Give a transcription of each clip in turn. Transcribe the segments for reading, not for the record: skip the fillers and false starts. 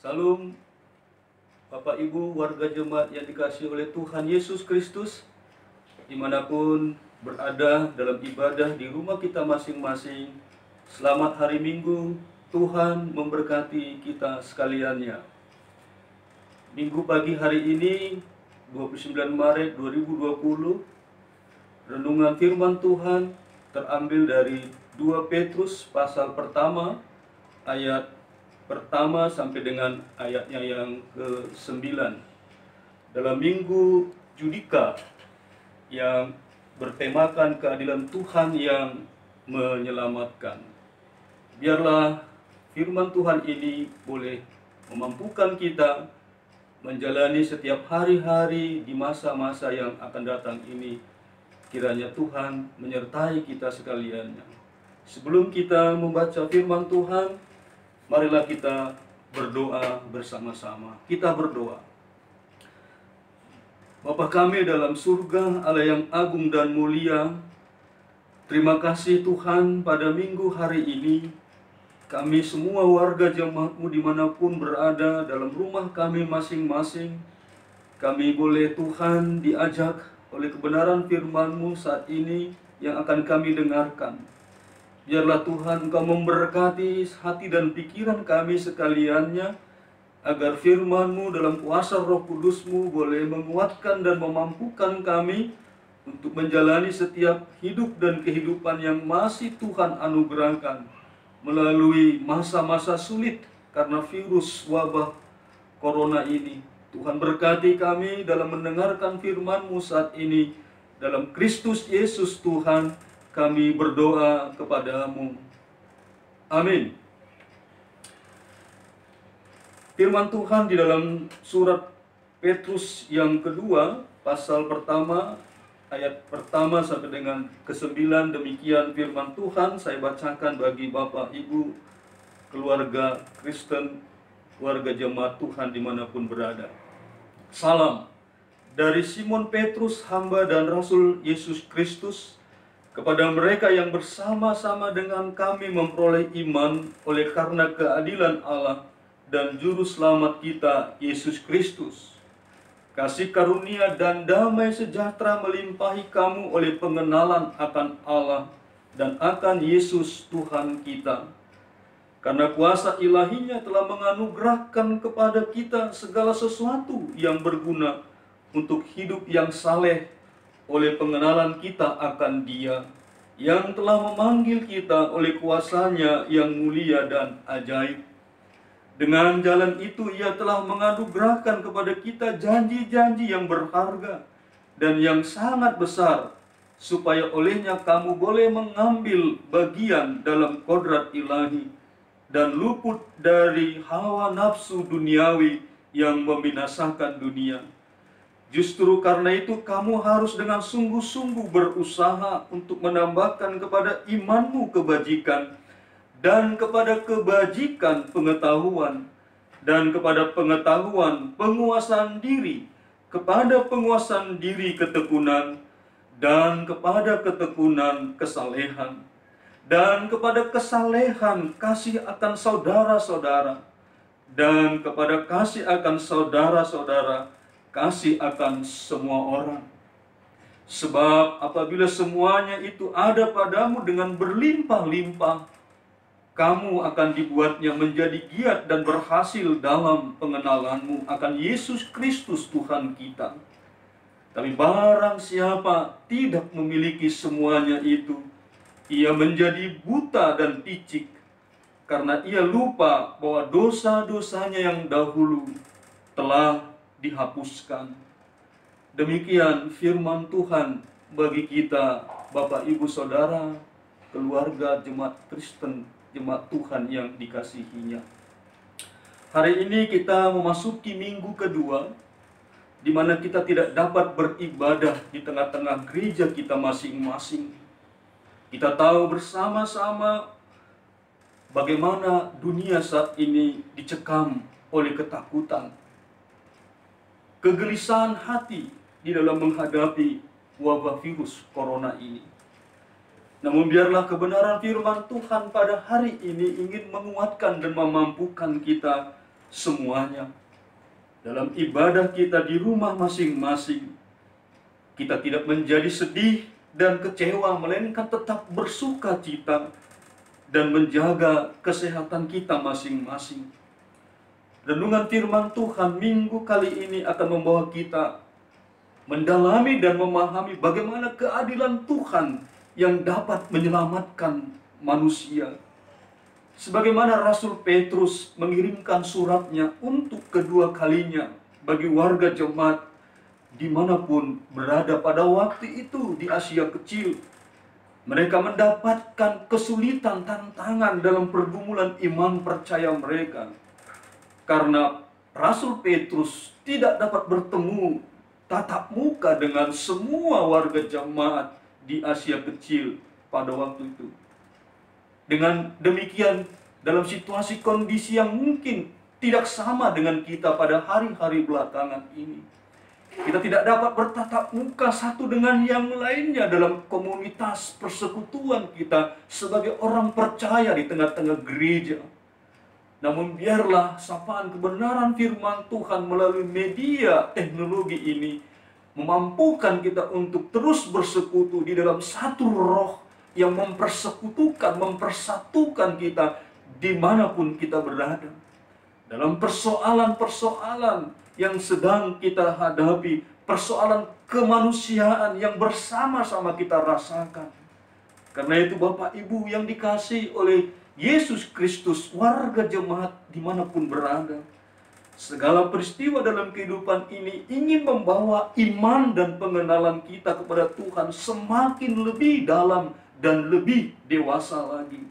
Salam Bapak Ibu warga jemaat yang dikasihi oleh Tuhan Yesus Kristus, dimanapun berada dalam ibadah di rumah kita masing-masing. Selamat hari Minggu, Tuhan memberkati kita sekaliannya. Minggu pagi hari ini 29 Maret 2020, renungan firman Tuhan terambil dari 2 Petrus pasal pertama ayat pertama sampai dengan ayatnya yang ke-9 dalam minggu Judika yang bertemakan keadilan Tuhan yang menyelamatkan. Biarlah firman Tuhan ini boleh memampukan kita menjalani setiap hari-hari di masa-masa yang akan datang ini. Kiranya Tuhan menyertai kita sekaliannya. Sebelum kita membaca firman Tuhan, marilah kita berdoa bersama-sama. Kita berdoa. Bapa kami dalam surga, Allah yang agung dan mulia, terima kasih Tuhan pada minggu hari ini. Kami semua warga jemaat-Mu dimanapun berada dalam rumah kami masing-masing, kami boleh Tuhan diajak oleh kebenaran firman-Mu saat ini yang akan kami dengarkan. Biarlah Tuhan Engkau memberkati hati dan pikiran kami sekaliannya, agar firman-Mu dalam kuasa Roh Kudus-Mu boleh menguatkan dan memampukan kami untuk menjalani setiap hidup dan kehidupan yang masih Tuhan anugerahkan melalui masa-masa sulit karena virus wabah corona ini. Tuhan berkati kami dalam mendengarkan firman-Mu saat ini. Dalam Kristus Yesus Tuhan kami berdoa kepadamu. Amin. Firman Tuhan di dalam surat Petrus yang kedua, pasal pertama, ayat pertama sampai dengan ke-9, demikian firman Tuhan. Saya bacakan bagi Bapak, Ibu, keluarga Kristen, keluarga jemaat Tuhan dimanapun berada. Salam dari Simon Petrus, hamba dan Rasul Yesus Kristus, kepada mereka yang bersama-sama dengan kami memperoleh iman oleh karena keadilan Allah dan Juru Selamat kita, Yesus Kristus. Kasih karunia dan damai sejahtera melimpahi kamu oleh pengenalan akan Allah dan akan Yesus Tuhan kita. Karena kuasa ilahinya telah menganugerahkan kepada kita segala sesuatu yang berguna untuk hidup yang saleh oleh pengenalan kita akan Dia yang telah memanggil kita oleh kuasa-Nya yang mulia dan ajaib. Dengan jalan itu Ia telah menganugerahkan kepada kita janji-janji yang berharga dan yang sangat besar, supaya olehnya kamu boleh mengambil bagian dalam kodrat ilahi dan luput dari hawa nafsu duniawi yang membinasakan dunia. Justru karena itu kamu harus dengan sungguh-sungguh berusaha untuk menambahkan kepada imanmu kebajikan, dan kepada kebajikan pengetahuan, dan kepada pengetahuan penguasaan diri, kepada penguasaan diri ketekunan, dan kepada ketekunan kesalehan, dan kepada kesalehan kasih akan saudara-saudara, dan kepada kasih akan saudara-saudara kasih akan semua orang. Sebab apabila semuanya itu ada padamu dengan berlimpah-limpah, kamu akan dibuatnya menjadi giat dan berhasil dalam pengenalanmu akan Yesus Kristus Tuhan kita. Tapi barang siapa tidak memiliki semuanya itu, ia menjadi buta dan picik, karena ia lupa bahwa dosa-dosanya yang dahulu telah dihapuskan. Demikian firman Tuhan bagi kita, Bapak, Ibu, Saudara, keluarga jemaat Kristen, jemaat Tuhan yang dikasihinya. Hari ini kita memasuki minggu kedua, di mana kita tidak dapat beribadah di tengah-tengah gereja kita masing-masing. Kita tahu bersama-sama bagaimana dunia saat ini dicekam oleh ketakutan, kegelisahan hati di dalam menghadapi wabah virus corona ini. Namun biarlah kebenaran firman Tuhan pada hari ini ingin menguatkan dan memampukan kita semuanya. Dalam ibadah kita di rumah masing-masing, kita tidak menjadi sedih dan kecewa, melainkan tetap bersuka cita dan menjaga kesehatan kita masing-masing. Renungan firman Tuhan minggu kali ini akan membawa kita mendalami dan memahami bagaimana keadilan Tuhan yang dapat menyelamatkan manusia. Sebagaimana Rasul Petrus mengirimkan suratnya untuk kedua kalinya bagi warga jemaat dimanapun berada pada waktu itu di Asia Kecil. Mereka mendapatkan kesulitan, tantangan dalam pergumulan iman percaya mereka. Karena Rasul Petrus tidak dapat bertemu tatap muka dengan semua warga jemaat di Asia Kecil pada waktu itu. Dengan demikian, dalam situasi kondisi yang mungkin tidak sama dengan kita pada hari-hari belakangan ini, kita tidak dapat bertatap muka satu dengan yang lainnya dalam komunitas persekutuan kita sebagai orang percaya di tengah-tengah gereja. Namun biarlah sapaan kebenaran firman Tuhan melalui media teknologi ini memampukan kita untuk terus bersekutu di dalam satu roh yang mempersekutukan, mempersatukan kita dimanapun kita berada. Dalam persoalan-persoalan yang sedang kita hadapi, persoalan kemanusiaan yang bersama-sama kita rasakan. Karena itu Bapak Ibu yang dikasihi oleh Yesus Kristus, warga jemaat dimanapun berada, segala peristiwa dalam kehidupan ini ingin membawa iman dan pengenalan kita kepada Tuhan semakin lebih dalam dan lebih dewasa lagi.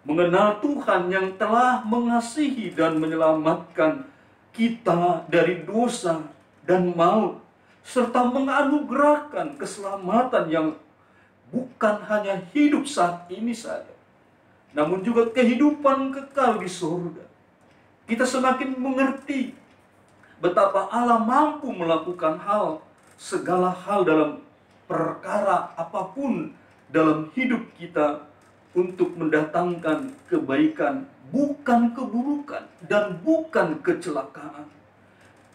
Mengenal Tuhan yang telah mengasihi dan menyelamatkan kita dari dosa dan maut, serta menganugerahkan keselamatan yang bukan hanya hidup saat ini saja, namun juga kehidupan kekal di surga. Kita semakin mengerti betapa Allah mampu melakukan segala hal dalam perkara apapun dalam hidup kita untuk mendatangkan kebaikan, bukan keburukan dan bukan kecelakaan.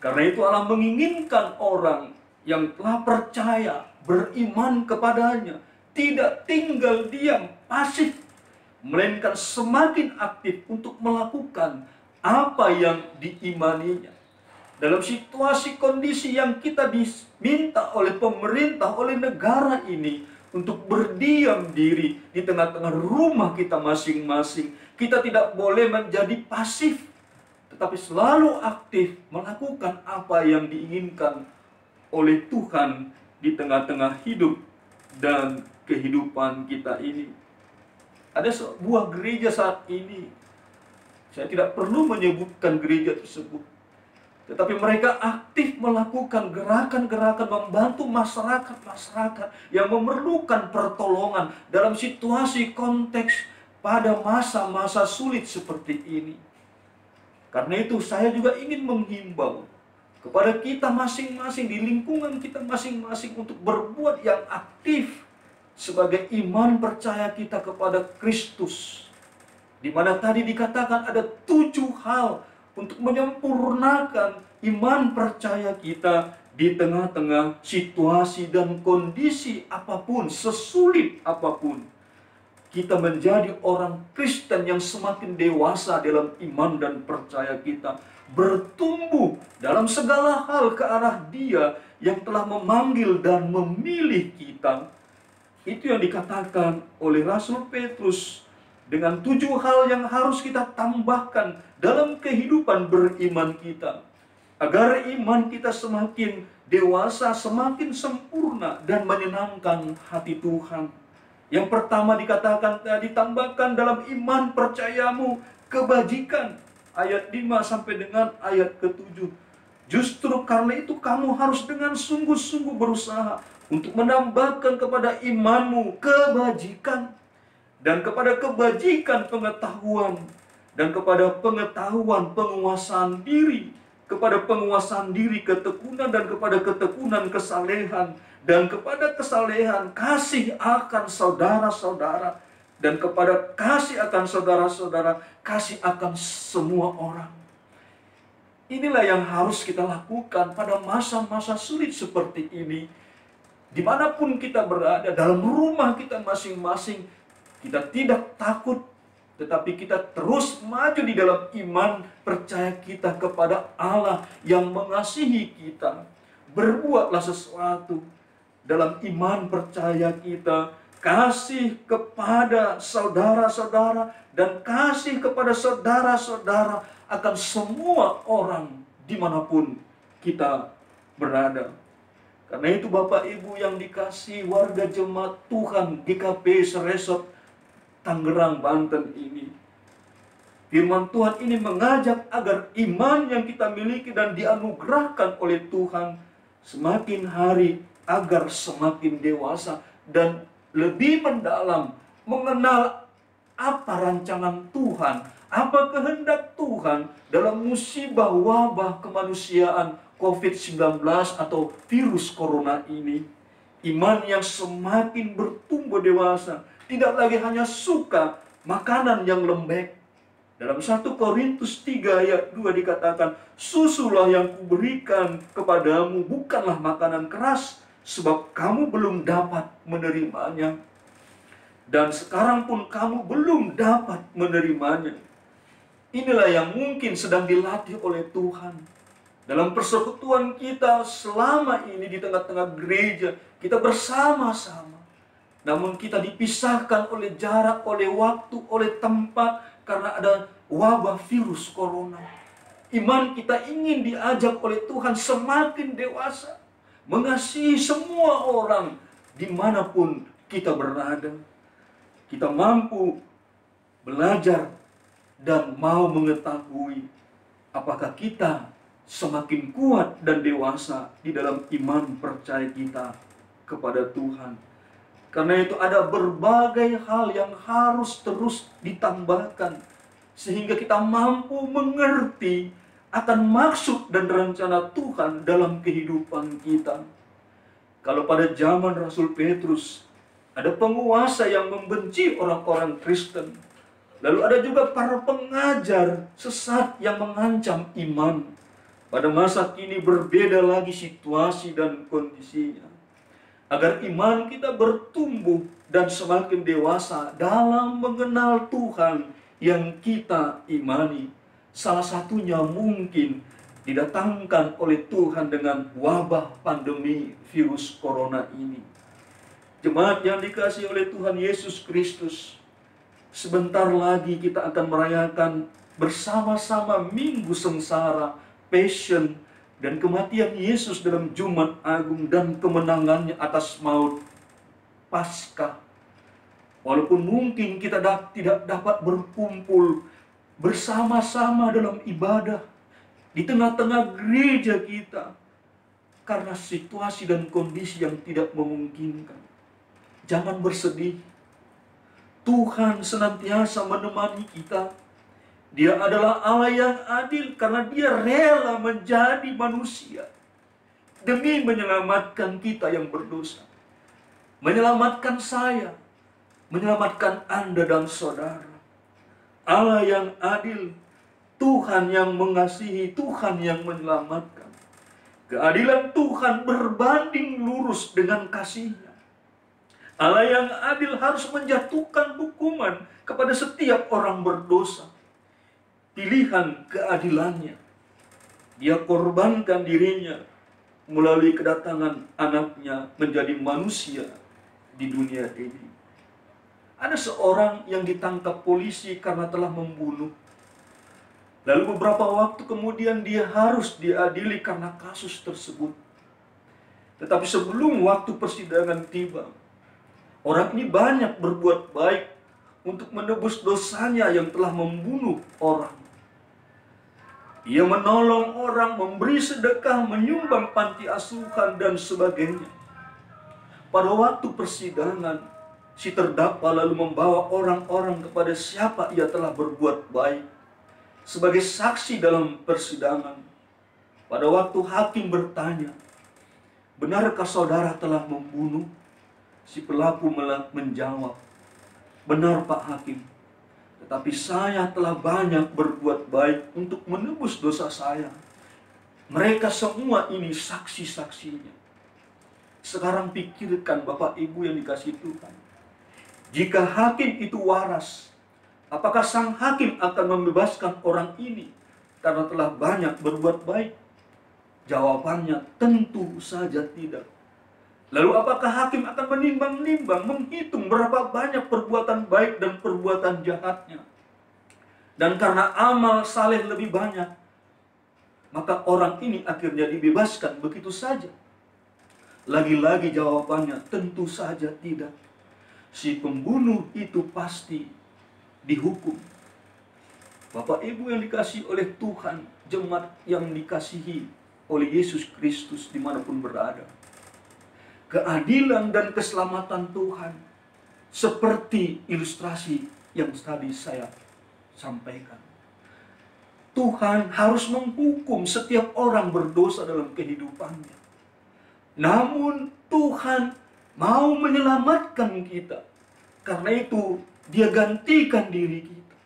Karena itu Allah menginginkan orang yang telah percaya, beriman kepadanya, tidak tinggal diam, pasif, melainkan semakin aktif untuk melakukan apa yang diimaninya. Dalam situasi kondisi yang kita diminta oleh pemerintah, oleh negara ini untuk berdiam diri di tengah-tengah rumah kita masing-masing, kita tidak boleh menjadi pasif, tetapi selalu aktif melakukan apa yang diinginkan oleh Tuhan di tengah-tengah hidup dan kehidupan kita ini. Ada sebuah gereja saat ini, saya tidak perlu menyebutkan gereja tersebut, tetapi mereka aktif melakukan gerakan-gerakan membantu masyarakat-masyarakat yang memerlukan pertolongan dalam situasi konteks pada masa-masa sulit seperti ini. Karena itu saya juga ingin menghimbau kepada kita masing-masing di lingkungan kita masing-masing untuk berbuat yang aktif sebagai iman percaya kita kepada Kristus, di mana tadi dikatakan ada 7 hal untuk menyempurnakan iman percaya kita di tengah-tengah situasi dan kondisi apapun, sesulit apapun. Kita menjadi orang Kristen yang semakin dewasa dalam iman dan percaya kita, bertumbuh dalam segala hal ke arah Dia yang telah memanggil dan memilih kita. Itu yang dikatakan oleh Rasul Petrus, dengan 7 hal yang harus kita tambahkan dalam kehidupan beriman kita, agar iman kita semakin dewasa, semakin sempurna dan menyenangkan hati Tuhan. Yang pertama dikatakan, ditambahkan dalam iman percayamu kebajikan, ayat 5 sampai dengan ayat ke-7. Justru karena itu kamu harus dengan sungguh-sungguh berusaha untuk menambahkan kepada imanmu kebajikan, dan kepada kebajikan pengetahuan, dan kepada pengetahuan penguasaan diri, kepada penguasaan diri ketekunan, dan kepada ketekunan kesalehan, dan kepada kesalehan kasih akan saudara-saudara, dan kepada kasih akan saudara-saudara kasih akan semua orang. Inilah yang harus kita lakukan pada masa-masa sulit seperti ini. Dimanapun kita berada, dalam rumah kita masing-masing, kita tidak takut, tetapi kita terus maju di dalam iman, percaya kita kepada Allah yang mengasihi kita. Berbuatlah sesuatu dalam iman percaya kita, kasih kepada saudara-saudara dan kasih kepada saudara-saudara akan semua orang dimanapun kita berada. Karena itu Bapak Ibu yang dikasihi warga jemaat Tuhan GKP Seresot Tangerang, Banten ini, firman Tuhan ini mengajak agar iman yang kita miliki dan dianugerahkan oleh Tuhan semakin hari agar semakin dewasa dan lebih mendalam mengenal apa rancangan Tuhan, apa kehendak Tuhan dalam musibah wabah kemanusiaan COVID-19 atau virus corona ini. Iman yang semakin bertumbuh dewasa, tidak lagi hanya suka makanan yang lembek. Dalam 1 Korintus 3 ayat 2 dikatakan, susulah yang kuberikan kepadamu bukanlah makanan keras, sebab kamu belum dapat menerimanya. Dan sekarang pun kamu belum dapat menerimanya. Inilah yang mungkin sedang dilatih oleh Tuhan. Dalam persekutuan kita selama ini di tengah-tengah gereja, kita bersama-sama. Namun kita dipisahkan oleh jarak, oleh waktu, oleh tempat, karena ada wabah virus corona. Iman kita ingin diajak oleh Tuhan semakin dewasa, mengasihi semua orang dimanapun kita berada. Kita mampu belajar dan mau mengetahui apakah kita semakin kuat dan dewasa di dalam iman percaya kita kepada Tuhan. Karena itu ada berbagai hal yang harus terus ditambahkan sehingga kita mampu mengerti akan maksud dan rencana Tuhan dalam kehidupan kita. Kalau pada zaman Rasul Petrus ada penguasa yang membenci orang-orang Kristen, lalu ada juga para pengajar sesat yang mengancam iman. Pada masa kini berbeda lagi situasi dan kondisinya. Agar iman kita bertumbuh dan semakin dewasa dalam mengenal Tuhan yang kita imani. Salah satunya mungkin didatangkan oleh Tuhan dengan wabah pandemi virus corona ini. Jemaat yang dikasihi oleh Tuhan Yesus Kristus, sebentar lagi kita akan merayakan bersama-sama Minggu Sengsara, Passion, dan kematian Yesus dalam Jumat Agung dan kemenangannya atas maut, Paskah. Walaupun mungkin kita tidak dapat berkumpul bersama-sama dalam ibadah di tengah-tengah gereja kita karena situasi dan kondisi yang tidak memungkinkan. Jangan bersedih. Tuhan senantiasa menemani kita. Dia adalah Allah yang adil karena Dia rela menjadi manusia demi menyelamatkan kita yang berdosa, menyelamatkan saya, menyelamatkan Anda dan saudara. Allah yang adil, Tuhan yang mengasihi, Tuhan yang menyelamatkan. Keadilan Tuhan berbanding lurus dengan kasih-Nya. Allah yang adil harus menjatuhkan hukuman kepada setiap orang berdosa. Pilihan keadilannya, Dia korbankan dirinya melalui kedatangan anaknya menjadi manusia di dunia ini. Ada seorang yang ditangkap polisi karena telah membunuh. Lalu beberapa waktu kemudian dia harus diadili karena kasus tersebut. Tetapi sebelum waktu persidangan tiba, orang ini banyak berbuat baik untuk menebus dosanya yang telah membunuh orang. Ia menolong orang, memberi sedekah, menyumbang panti asuhan, dan sebagainya. Pada waktu persidangan, si terdakwa lalu membawa orang-orang kepada siapa ia telah berbuat baik sebagai saksi dalam persidangan. Pada waktu hakim bertanya, benarkah saudara telah membunuh? Si pelaku menjawab, benar Pak Hakim, tetapi saya telah banyak berbuat baik untuk menebus dosa saya. Mereka semua ini saksi-saksinya. Sekarang pikirkan Bapak Ibu yang dikasihi Tuhan. Jika hakim itu waras, apakah sang hakim akan membebaskan orang ini karena telah banyak berbuat baik? Jawabannya tentu saja tidak. Lalu apakah hakim akan menimbang-nimbang, menghitung berapa banyak perbuatan baik dan perbuatan jahatnya? Dan karena amal saleh lebih banyak, maka orang ini akhirnya dibebaskan begitu saja? Lagi-lagi jawabannya tentu saja tidak. Si pembunuh itu pasti dihukum. Bapak Ibu yang dikasihi oleh Tuhan, jemaat yang dikasihi oleh Yesus Kristus dimanapun berada, keadilan dan keselamatan Tuhan seperti ilustrasi yang tadi saya sampaikan. Tuhan harus menghukum setiap orang berdosa dalam kehidupannya. Namun Tuhan mau menyelamatkan kita. Karena itu Dia gantikan diri kita.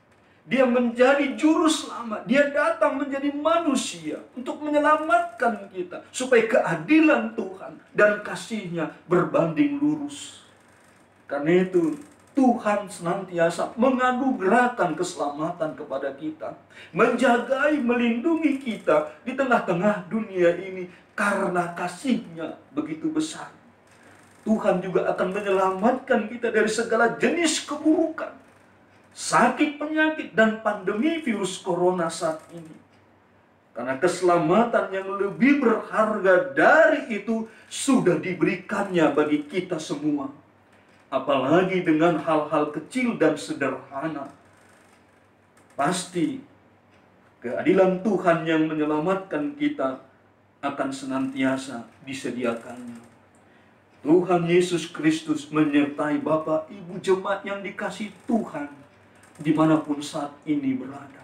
Dia menjadi juru selamat. Dia datang menjadi manusia untuk menyelamatkan kita, supaya keadilan Tuhan dan kasih-Nya berbanding lurus. Karena itu Tuhan senantiasa menganugerahkan keselamatan kepada kita, menjagai, melindungi kita di tengah-tengah dunia ini. Karena kasih-Nya begitu besar, Tuhan juga akan menyelamatkan kita dari segala jenis keburukan, sakit, penyakit, dan pandemi virus corona saat ini. Karena keselamatan yang lebih berharga dari itu sudah diberikannya bagi kita semua. Apalagi dengan hal-hal kecil dan sederhana. Pasti keadilan Tuhan yang menyelamatkan kita akan senantiasa disediakannya. Tuhan Yesus Kristus menyertai Bapak Ibu jemaat yang dikasihi Tuhan dimanapun saat ini berada.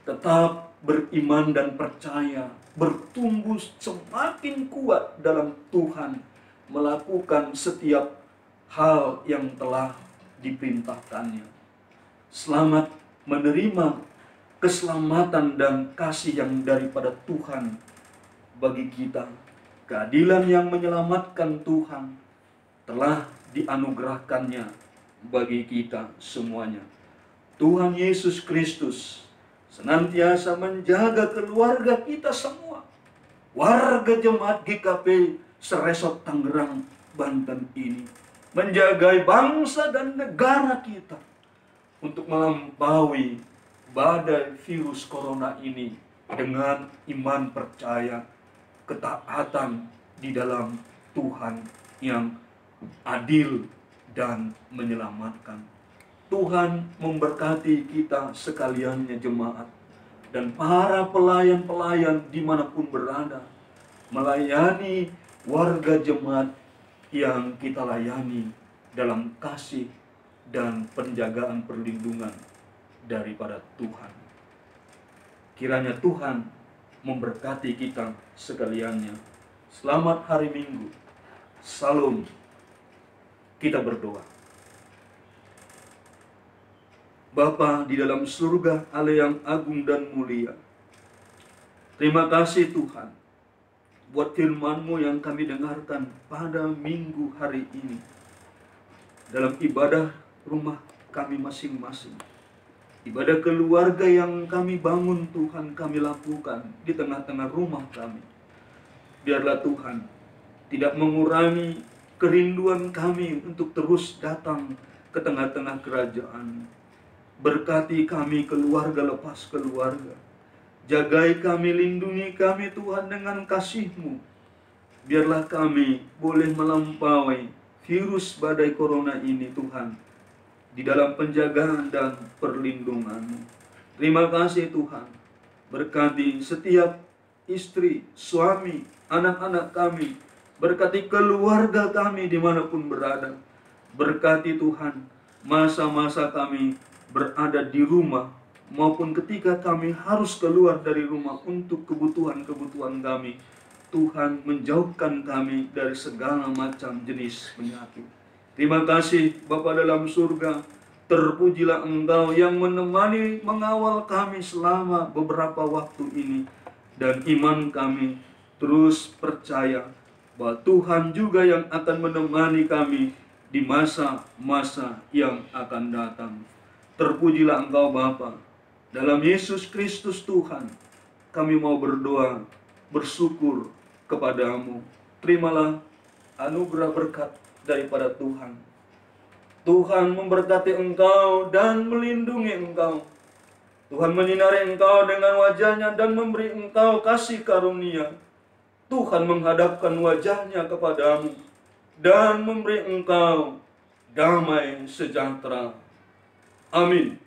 Tetap beriman dan percaya, bertumbuh semakin kuat dalam Tuhan, melakukan setiap hal yang telah diperintahkannya. Selamat menerima keselamatan dan kasih yang daripada Tuhan bagi kita. Keadilan yang menyelamatkan Tuhan telah dianugerahkannya bagi kita semuanya. Tuhan Yesus Kristus senantiasa menjaga keluarga kita semua, warga jemaat GKP Seresot Tangerang, Banten ini, menjaga bangsa dan negara kita untuk melampaui badai virus corona ini dengan iman percaya, ketaatan di dalam Tuhan yang adil dan menyelamatkan. Tuhan memberkati kita sekaliannya jemaat dan para pelayan-pelayan dimanapun berada, melayani warga jemaat yang kita layani dalam kasih dan penjagaan perlindungan daripada Tuhan. Kiranya Tuhan memberkati kita sekaliannya. Selamat hari Minggu. Salam. Kita berdoa. Bapa di dalam surga, Allah yang agung dan mulia, terima kasih Tuhan buat firman-Mu yang kami dengarkan pada minggu hari ini dalam ibadah rumah kami masing-masing. Ibadah keluarga yang kami bangun Tuhan, kami lakukan di tengah-tengah rumah kami. Biarlah Tuhan tidak mengurangi kerinduan kami untuk terus datang ke tengah-tengah kerajaan. Berkati kami keluarga lepas keluarga. Jagai kami, lindungi kami Tuhan dengan kasih-Mu. Biarlah kami boleh melampaui virus badai corona ini Tuhan, di dalam penjagaan dan perlindungan-Mu. Terima kasih Tuhan. Berkati setiap istri, suami, anak-anak kami. Berkati keluarga kami dimanapun berada. Berkati Tuhan masa-masa kami berada di rumah, maupun ketika kami harus keluar dari rumah untuk kebutuhan-kebutuhan kami. Tuhan menjauhkan kami dari segala macam jenis penyakit. Terima kasih Bapa dalam surga, terpujilah Engkau yang menemani mengawal kami selama beberapa waktu ini. dan iman kami terus percaya bahwa Tuhan juga yang akan menemani kami di masa-masa yang akan datang. Terpujilah Engkau Bapa. Dalam Yesus Kristus Tuhan, kami mau berdoa, bersyukur kepadamu. Terimalah anugerah berkat daripada Tuhan. Tuhan memberkati engkau dan melindungi engkau. Tuhan menyinari engkau dengan wajah-Nya dan memberi engkau kasih karunia. Tuhan menghadapkan wajah-Nya kepadamu dan memberi engkau damai sejahtera. Amin.